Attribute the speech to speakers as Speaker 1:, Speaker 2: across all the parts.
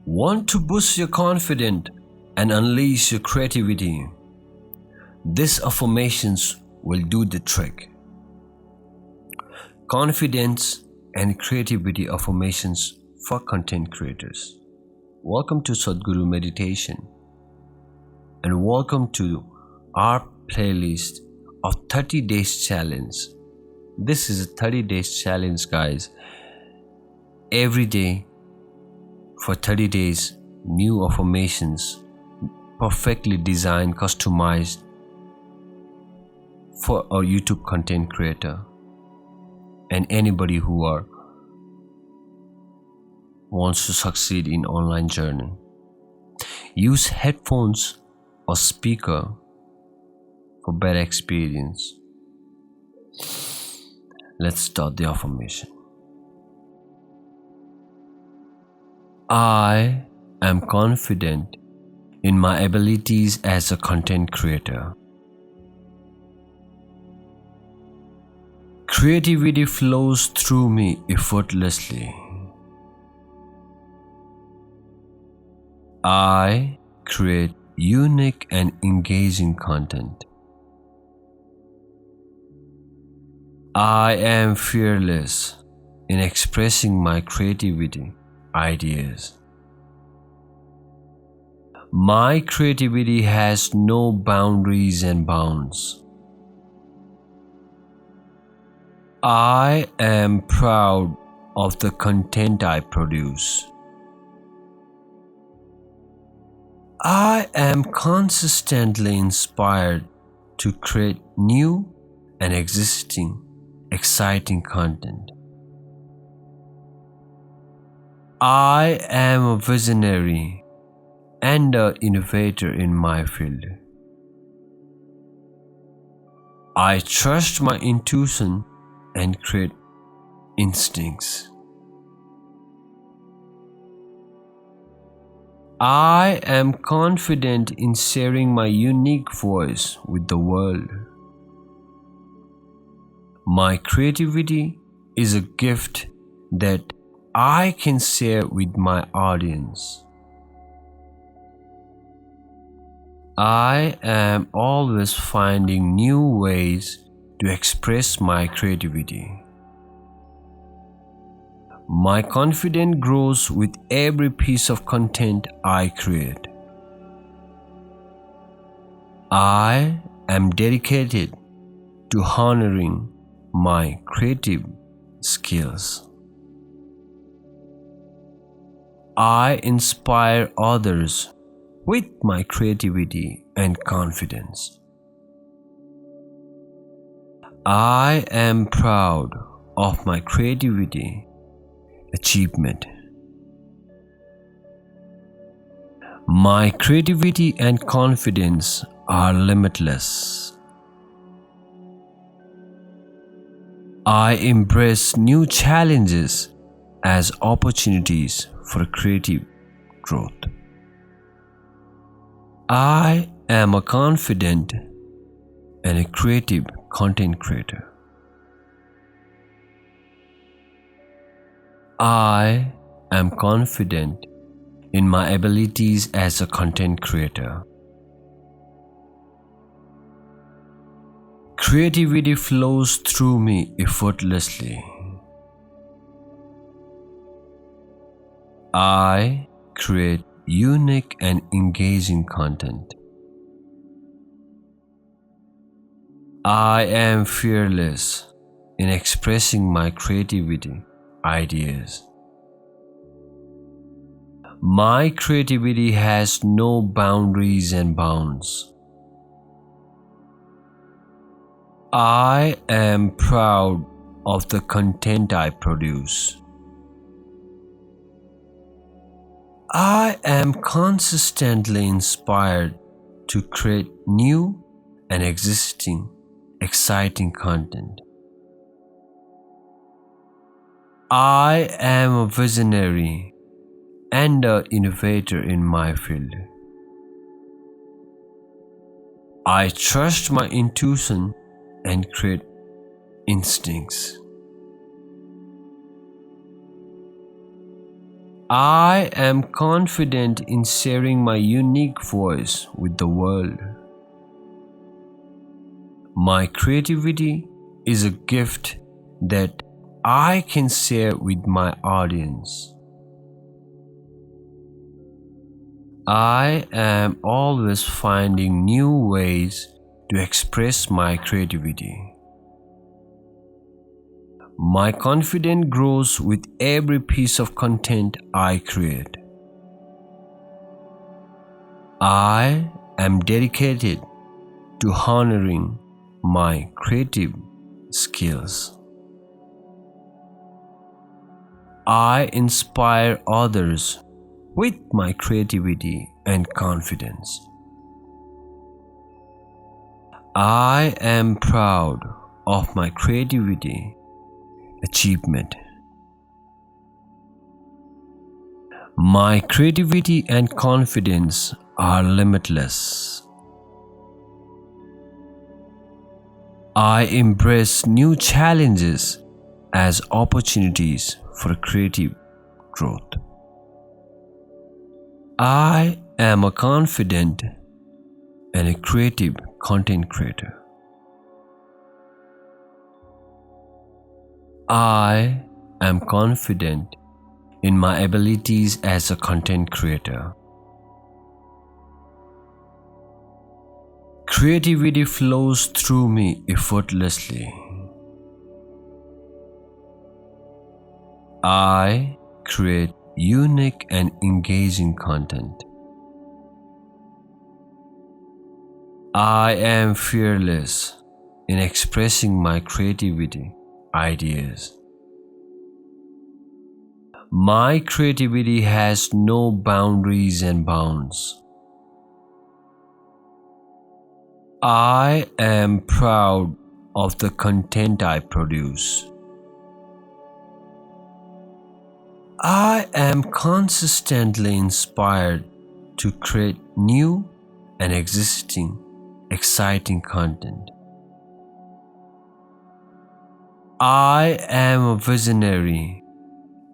Speaker 1: Want to boost your confidence and unleash your creativity? These affirmations will do the trick. Confidence and creativity affirmations for content creators. Welcome to Sadhguru Meditation and welcome to our playlist of 30 days challenge. This is a 30 days challenge, guys. Every day for 30 days, new affirmations, perfectly designed, customized for our YouTube content creator and anybody who wants to succeed in online journey. Use headphones or speaker for better experience. Let's start the affirmation. I am confident in my abilities as a content creator. Creativity flows through me effortlessly. I create unique and engaging content. I am fearless in expressing my creativity ideas. My creativity has no boundaries and bounds. I am proud of the content I produce. I am consistently inspired to create new and existing exciting content. I am a visionary and an innovator in my field. I trust my intuition and create instincts. I am confident in sharing my unique voice with the world. My creativity is a gift that I can share with my audience. I am always finding new ways to express my creativity. My confidence grows with every piece of content I create. I am dedicated to honoring my creative skills. I inspire others with my creativity and confidence. I am proud of my creativity achievement. My creativity and confidence are limitless. I embrace new challenges as opportunities for creative growth. I am a confident and a creative content creator. I am confident in my abilities as a content creator. Creativity flows through me effortlessly. I create unique and engaging content. I am fearless in expressing my creativity ideas. My creativity has no boundaries and bounds. I am proud of the content I produce. I am consistently inspired to create new and existing exciting content. I am a visionary and an innovator in my field. I trust my intuition and create instincts. I am confident in sharing my unique voice with the world. My creativity is a gift that I can share with my audience. I am always finding new ways to express my creativity. My confidence grows with every piece of content I create. I am dedicated to honoring my creative skills. I inspire others with my creativity and confidence. I am proud of my creativity achievement. My creativity and confidence are limitless. I embrace new challenges as opportunities for creative growth. I am a confident and a creative content creator. I am confident in my abilities as a content creator. Creativity flows through me effortlessly. I create unique and engaging content. I am fearless in expressing my creativity ideas. My creativity has no boundaries and bounds. I am proud of the content I produce. I am consistently inspired to create new and existing exciting content. I am a visionary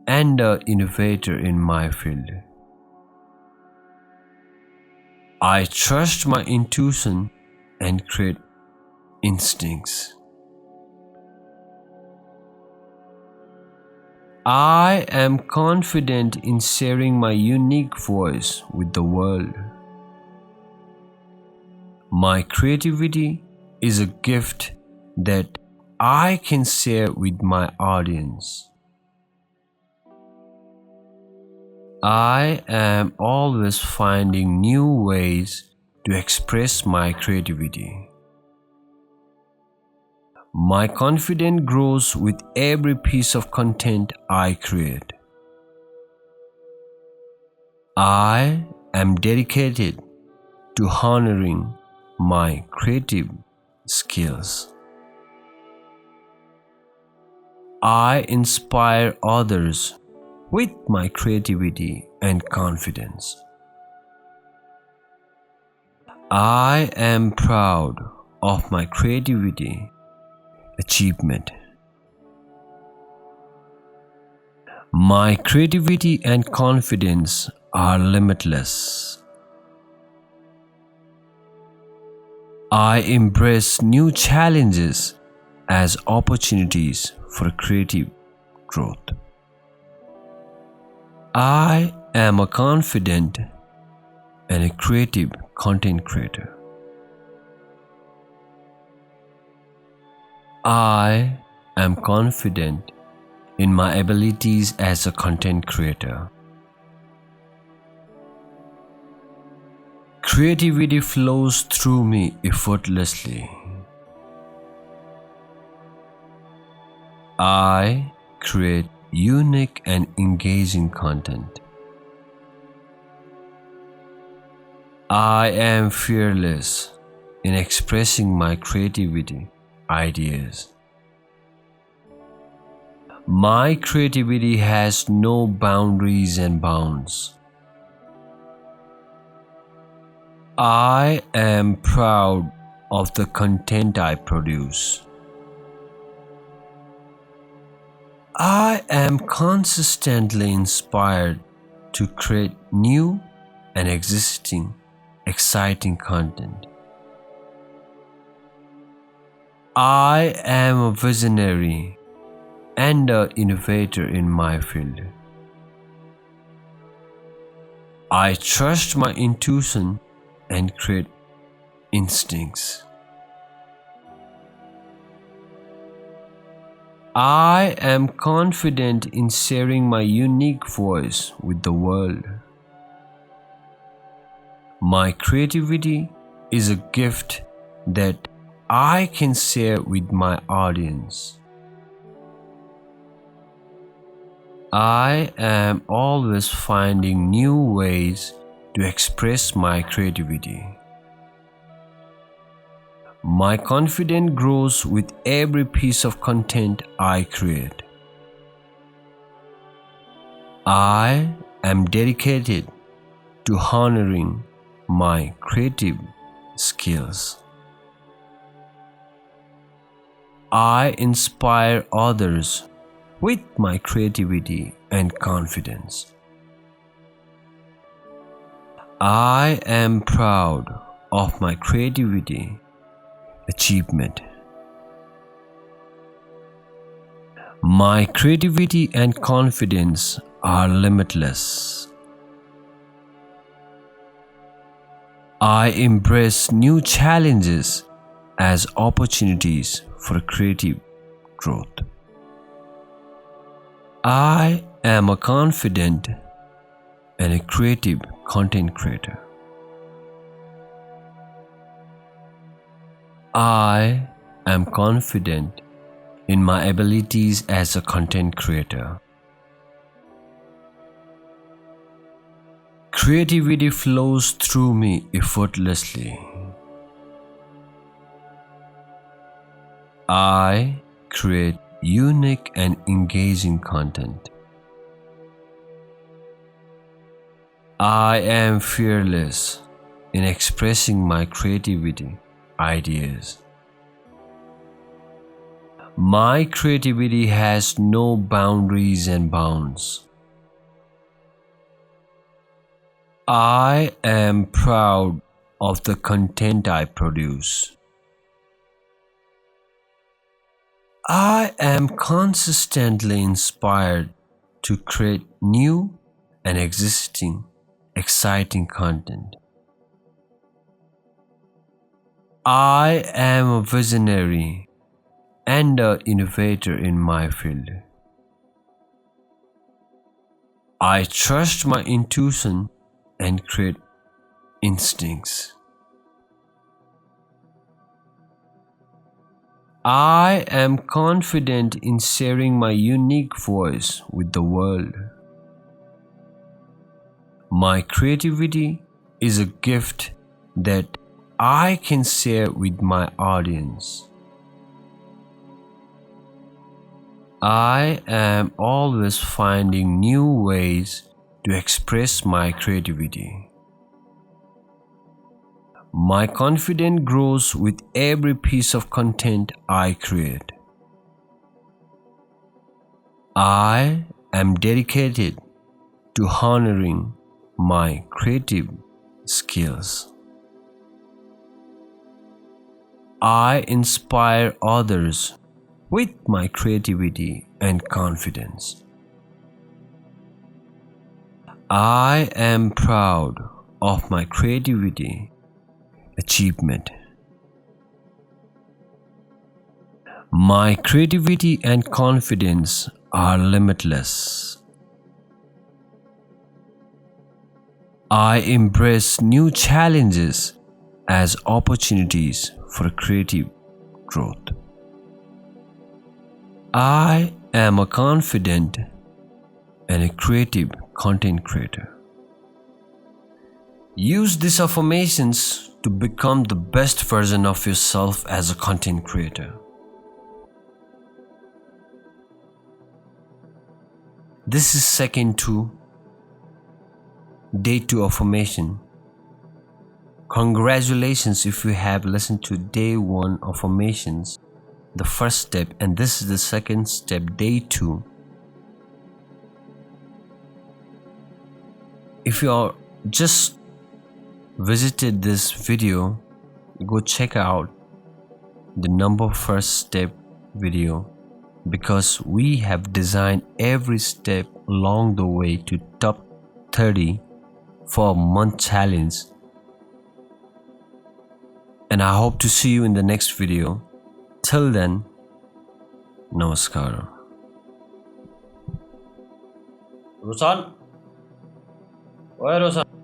Speaker 1: and an innovator in my field. I trust my intuition and create instincts. I am confident in sharing my unique voice with the world. My creativity is a gift that I can share with my audience. I am always finding new ways to express my creativity. My confidence grows with every piece of content I create. I am dedicated to honoring my creative skills. I inspire others with my creativity and confidence. I am proud of my creativity achievement. My creativity and confidence are limitless. I embrace new challenges as opportunities for creative growth. I am a confident and a creative content creator. I am confident in my abilities as a content creator. Creativity flows through me effortlessly. I create unique and engaging content. I am fearless in expressing my creativity ideas. My creativity has no boundaries and bounds. I am proud of the content I produce. I am consistently inspired to create new and existing exciting content. I am a visionary and an innovator in my field. I trust my intuition and create instincts. I am confident in sharing my unique voice with the world. My creativity is a gift that I can share with my audience. I am always finding new ways to express my creativity. My confidence grows with every piece of content I create. I am dedicated to honoring my creative skills. I inspire others with my creativity and confidence. I am proud of my creativity achievement. My creativity and confidence are limitless. I embrace new challenges as opportunities for creative growth. I am a confident and a creative content creator. I am confident in my abilities as a content creator. Creativity flows through me effortlessly. I create unique and engaging content. I am fearless in expressing my creativity ideas. My creativity has no boundaries and bounds. I am proud of the content I produce. I am consistently inspired to create new and existing exciting content. I am a visionary and an innovator in my field. I trust my intuition and create instincts. I am confident in sharing my unique voice with the world. My creativity is a gift that I can share with my audience. I am always finding new ways to express my creativity. My confidence grows with every piece of content I create. I am dedicated to honoring my creative skills. I inspire others with my creativity and confidence. I am proud of my creativity achievement. My creativity and confidence are limitless. I embrace new challenges as opportunities for creative growth. I am a confident and a creative content creator. Use these affirmations to become the best version of yourself as a content creator. This is second to day 2 affirmation. Congratulations if you have listened to day 1 affirmations, the first step, and this is the second step, day 2. if you are just visited this video, go check out the number first step video, because we have designed every step along the way to top 30 for a month challenge. And I hope to see you in the next video. Till then, namaskar. Rosan, where Rosan?